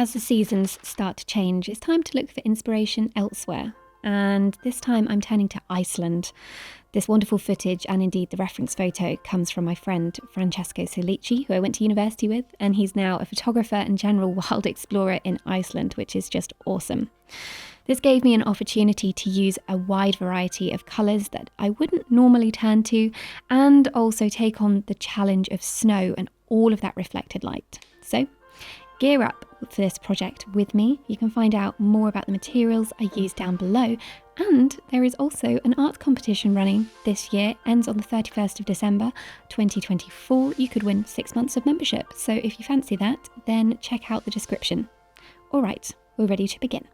As the seasons start to change, it's time to look for inspiration elsewhere. And this time I'm turning to Iceland. This wonderful footage, and indeed the reference photo, comes from my friend Francesco Solici, who I went to university with, and he's now a photographer and general wild explorer in Iceland, which is just awesome. This gave me an opportunity to use a wide variety of colours that I wouldn't normally turn to, and also take on the challenge of snow and all of that reflected light. So, gear up for this project with me. You can find out more about the materials I used down below, and there is also an art competition running this year, ends on the 31st of December 2024. You could win 6 months of membership, so if you fancy that, then check out the description. Alright, we're ready to begin.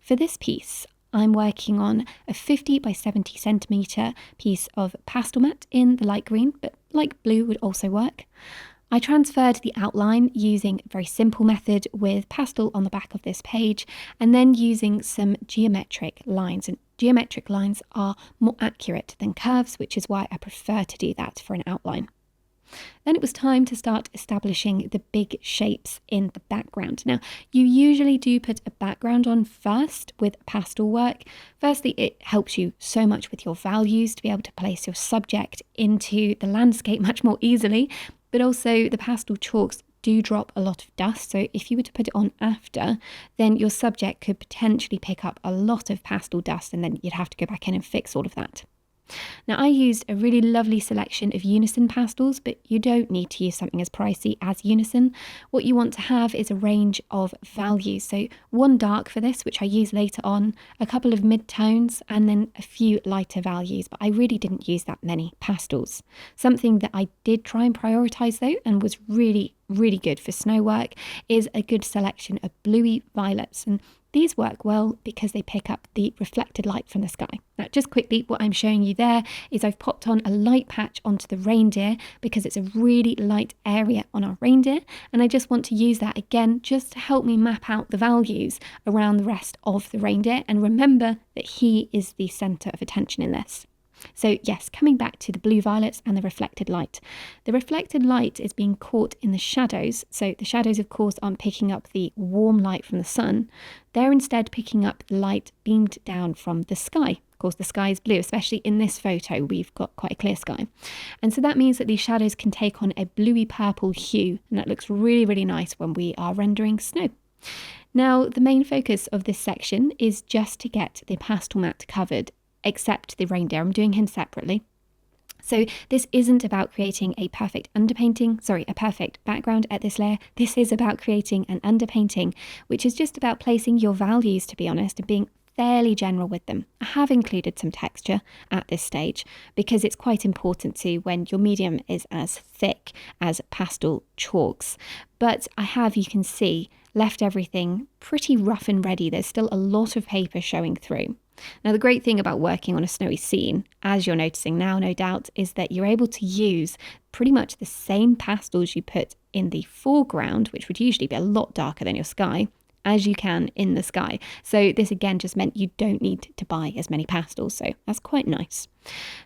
For this piece, I'm working on a 50 by 70 centimetre piece of pastelmat in the light green, but light blue would also work. I transferred the outline using a very simple method with pastel on the back of this page, and then using some geometric lines. And geometric lines are more accurate than curves, which is why I prefer to do that for an outline. Then it was time to start establishing the big shapes in the background. Now, you usually do put a background on first with pastel work. Firstly, it helps you so much with your values to be able to place your subject into the landscape much more easily, but also the pastel chalks do drop a lot of dust, so if you were to put it on after, then your subject could potentially pick up a lot of pastel dust, and then you'd have to go back in and fix all of that. Now, I used a really lovely selection of Unison pastels, but you don't need to use something as pricey as Unison. What you want to have is a range of values. So one dark for this, which I use later on, a couple of mid-tones, and then a few lighter values. But I really didn't use that many pastels. Something that I did try and prioritise though, and was really good for snow work, is a good selection of bluey violets. And these work well because they pick up the reflected light from the sky. Now, just quickly, what I'm showing you there is I've popped on a light patch onto the reindeer because it's a really light area on our reindeer, and I just want to use that again just to help me map out the values around the rest of the reindeer, and remember that he is the centre of attention in this. So yes, coming back to the blue violets and the reflected light. The reflected light is being caught in the shadows. So the shadows, of course, aren't picking up the warm light from the sun. They're instead picking up the light beamed down from the sky. Of course, the sky is blue, especially in this photo, we've got quite a clear sky. And so that means that these shadows can take on a bluey purple hue, and that looks really nice when we are rendering snow. Now, the main focus of this section is just to get the pastelmat covered, except the reindeer. I'm doing him separately. So this isn't about creating a perfect a perfect background at this layer. This is about creating an underpainting, which is just about placing your values, to be honest, and being fairly general with them. I have included some texture at this stage because it's quite important to when your medium is as thick as pastel chalks. But I have, you can see, left everything pretty rough and ready. There's still a lot of paper showing through. Now, the great thing about working on a snowy scene, as you're noticing now, no doubt, is that you're able to use pretty much the same pastels you put in the foreground, which would usually be a lot darker than your sky, as you can in the sky. So this again just meant you don't need to buy as many pastels, so that's quite nice.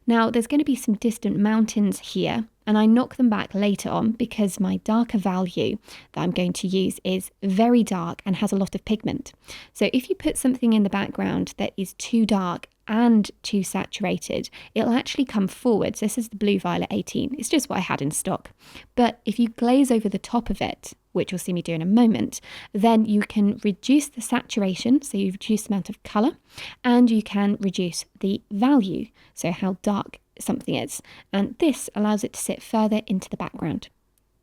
Now, there's going to be some distant mountains here, and I knock them back later on because my darker value that I'm going to use is very dark and has a lot of pigment. So if you put something in the background that is too dark and too saturated, it'll actually come forward. So this is the Blue Violet 18. It's just what I had in stock. But if you glaze over the top of it, which you'll see me do in a moment, then you can reduce the saturation, so you reduce the amount of colour, and you can reduce the value, so how dark something is. And this allows it to sit further into the background.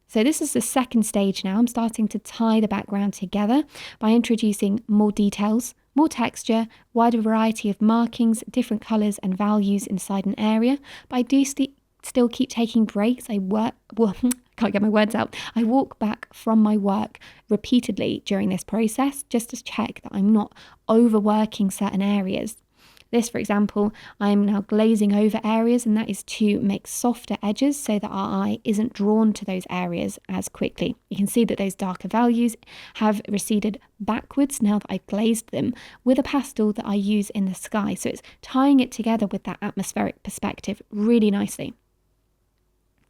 So this is the second stage now. I'm starting to tie the background together by introducing more details, more texture, wider variety of markings, different colours and values inside an area. But I do still keep taking breaks. Can't get my words out. I walk back from my work repeatedly during this process just to check that I'm not overworking certain areas. This, for example, I'm now glazing over areas, and that is to make softer edges so that our eye isn't drawn to those areas as quickly. You can see that those darker values have receded backwards now that I've glazed them with a pastel that I use in the sky. So it's tying it together with that atmospheric perspective really nicely.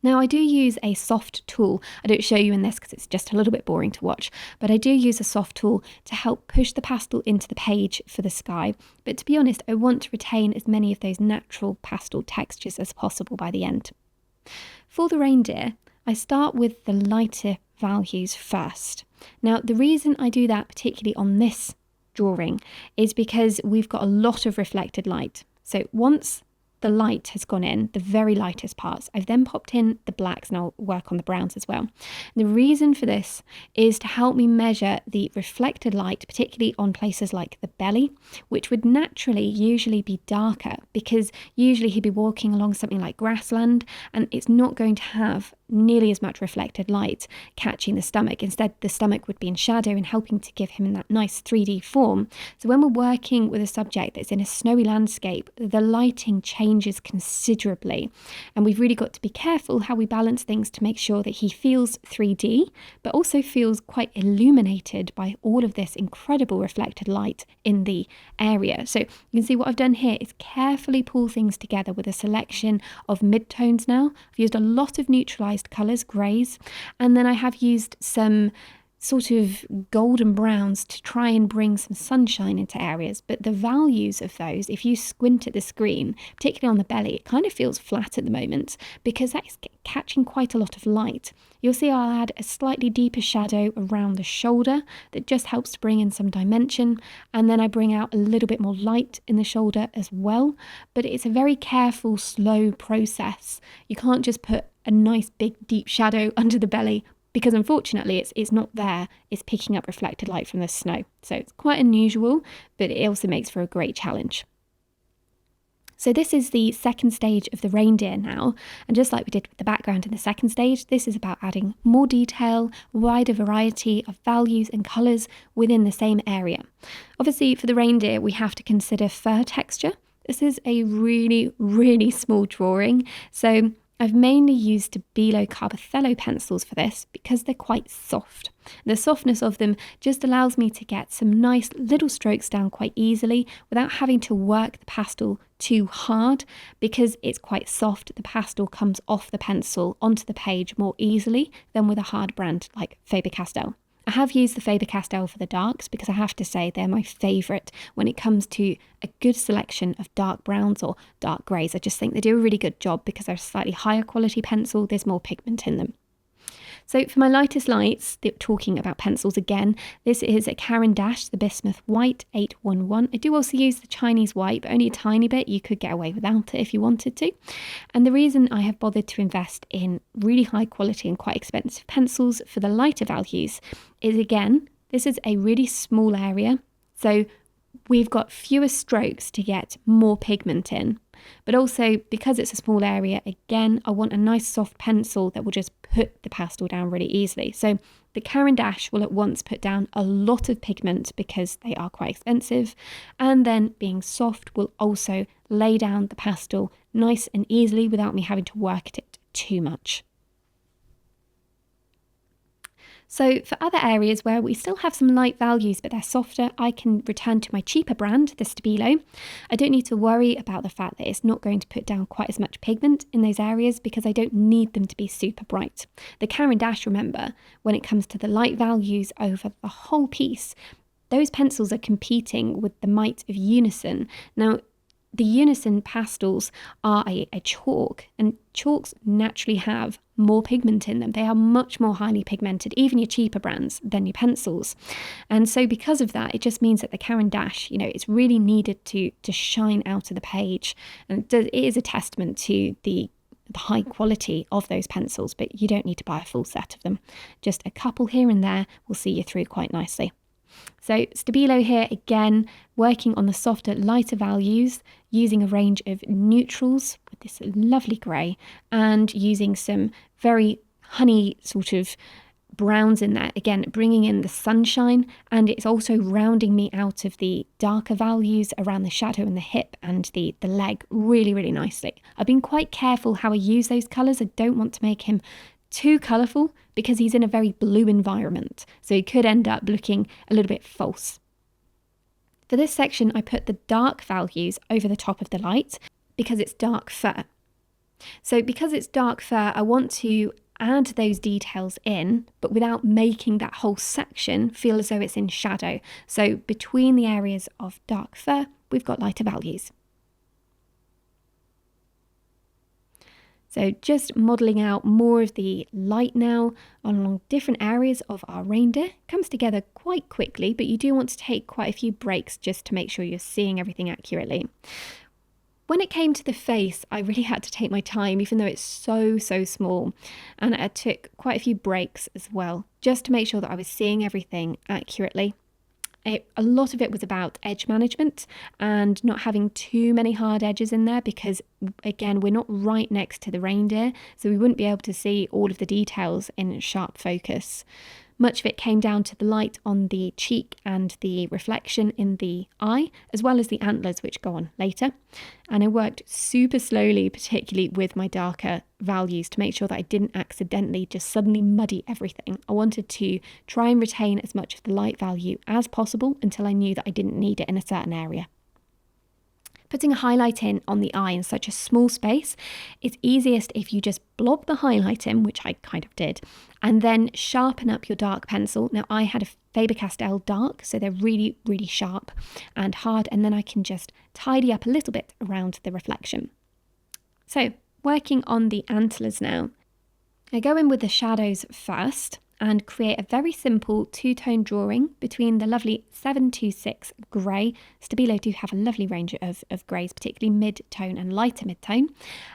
Now I do use a soft tool. I don't show you in this because it's just a little bit boring to watch, but I do use a soft tool to help push the pastel into the page for the sky. But to be honest, I want to retain as many of those natural pastel textures as possible by the end. For the reindeer, I start with the lighter values first. Now the reason I do that, particularly on this drawing, is because we've got a lot of reflected light. So once the light has gone in, the very lightest parts, I've then popped in the blacks, and I'll work on the browns as well. And the reason for this is to help me measure the reflected light, particularly on places like the belly, which would naturally usually be darker, because usually he'd be walking along something like grassland and it's not going to have nearly as much reflected light catching the stomach. Instead, the stomach would be in shadow and helping to give him that nice 3D form. So when we're working with a subject that's in a snowy landscape, the lighting changes considerably, and we've really got to be careful how we balance things to make sure that he feels 3D but also feels quite illuminated by all of this incredible reflected light in the area. So you can see what I've done here is carefully pull things together with a selection of midtones. Now I've used a lot of neutralized colours, greys, and then I have used some sort of golden browns to try and bring some sunshine into areas. But the values of those, if you squint at the screen, particularly on the belly, it kind of feels flat at the moment because that is catching quite a lot of light. You'll see I'll add a slightly deeper shadow around the shoulder that just helps to bring in some dimension, and then I bring out a little bit more light in the shoulder as well. But it's a very careful, slow process. You can't just put a nice big deep shadow under the belly, because unfortunately it's not there, it's picking up reflected light from the snow. So it's quite unusual, but it also makes for a great challenge. So this is the second stage of the reindeer now, and just like we did with the background in the second stage, this is about adding more detail, wider variety of values and colours within the same area. Obviously for the reindeer we have to consider fur texture. This is a really, really small drawing, so I've mainly used Stabilo Carbothello pencils for this because they're quite soft. The softness of them just allows me to get some nice little strokes down quite easily without having to work the pastel too hard. Because it's quite soft, the pastel comes off the pencil onto the page more easily than with a hard brand like Faber Castell. I have used the Faber Castell for the darks because I have to say they're my favourite when it comes to a good selection of dark browns or dark greys. I just think they do a really good job because they're a slightly higher quality pencil, there's more pigment in them. So for my lightest lights, talking about pencils again, this is a Caran the Bismuth White 811. I do also use the Chinese white, but only a tiny bit. You could get away without it if you wanted to. And the reason I have bothered to invest in really high quality and quite expensive pencils for the lighter values is, again, this is a really small area. So we've got fewer strokes to get more pigment in. But also, because it's a small area, again, I want a nice soft pencil that will just put the pastel down really easily. So the Caran will at once put down a lot of pigment because they are quite expensive, and then being soft will also lay down the pastel nice and easily without me having to work at it too much. So for other areas where we still have some light values but they're softer, I can return to my cheaper brand, the Stabilo. I don't need to worry about the fact that it's not going to put down quite as much pigment in those areas because I don't need them to be super bright. The Caran, remember, when it comes to the light values over the whole piece, those pencils are competing with the might of Unison. Now, the Unison pastels are a chalk, and chalks naturally have more pigment in them. They are much more highly pigmented, even your cheaper brands, than your pencils. And so because of that, it just means that the Caran, it's really needed to shine out of the page. And it is a testament to the high quality of those pencils, but you don't need to buy a full set of them. Just a couple here and there will see you through quite nicely. So Stabilo here, again, working on the softer, lighter values, using a range of neutrals with this lovely grey, and using some very honey sort of browns in there, again bringing in the sunshine, and it's also rounding me out of the darker values around the shadow and the hip and the leg really, really nicely. I've been quite careful how I use those colours. I don't want to make him too colourful because he's in a very blue environment, so he could end up looking a little bit false. For this section, I put the dark values over the top of the light because it's dark fur. So because it's dark fur, I want to add those details in, but without making that whole section feel as though it's in shadow. So between the areas of dark fur, we've got lighter values. So just modelling out more of the light now along different areas of our reindeer. Comes together quite quickly, but you do want to take quite a few breaks just to make sure you're seeing everything accurately. When it came to the face, I really had to take my time, even though it's so small. And I took quite a few breaks as well, just to make sure that I was seeing everything accurately. A lot of it was about edge management and not having too many hard edges in there because, again, we're not right next to the reindeer, so we wouldn't be able to see all of the details in sharp focus. Much of it came down to the light on the cheek and the reflection in the eye, as well as the antlers, which go on later. And I worked super slowly, particularly with my darker values, to make sure that I didn't accidentally just suddenly muddy everything. I wanted to try and retain as much of the light value as possible until I knew that I didn't need it in a certain area. Putting a highlight in on the eye in such a small space, it's easiest if you just blob the highlight in, which I kind of did, and then sharpen up your dark pencil. Now I had a Faber Castell dark, so they're really sharp and hard, and then I can just tidy up a little bit around the reflection. So working on the antlers now, I go in with the shadows first and create a very simple two-tone drawing between the lovely 726 grey. Stabilo do have a lovely range of greys, particularly mid-tone and lighter mid-tone.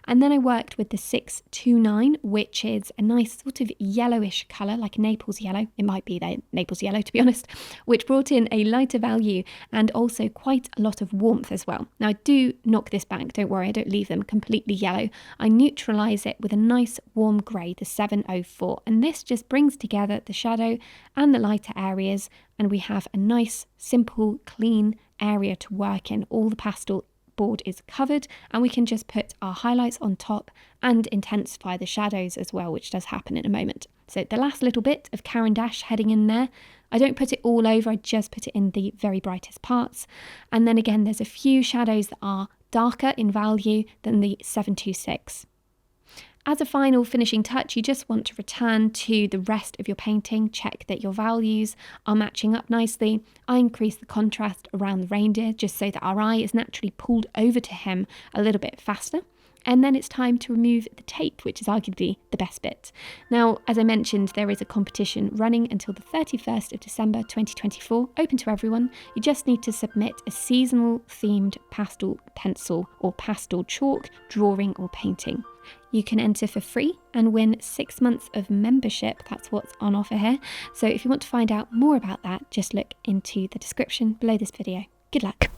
And then I worked with the 629, which is a nice sort of yellowish colour, like a Naples yellow. It might be the Naples yellow, to be honest, which brought in a lighter value and also quite a lot of warmth as well. Now, I do knock this back, don't worry, I don't leave them completely yellow. I neutralise it with a nice warm grey, the 704, and this just brings together the shadow and the lighter areas, and we have a nice, simple, clean area to work in. All the pastel board is covered, and we can just put our highlights on top and intensify the shadows as well, which does happen in a moment. So the last little bit of Caran dash heading in there, I don't put it all over, I just put it in the very brightest parts. And then again, there's a few shadows that are darker in value than the 726. As a final finishing touch, you just want to return to the rest of your painting, check that your values are matching up nicely. I increase the contrast around the reindeer just so that our eye is naturally pulled over to him a little bit faster. And then it's time to remove the tape, which is arguably the best bit. Now, as I mentioned, there is a competition running until the 31st of December 2024, open to everyone. You just need to submit a seasonal themed pastel pencil or pastel chalk drawing or painting. You can enter for free and win 6 months of membership. That's what's on offer here. So if you want to find out more about that, just look into the description below this video. Good luck.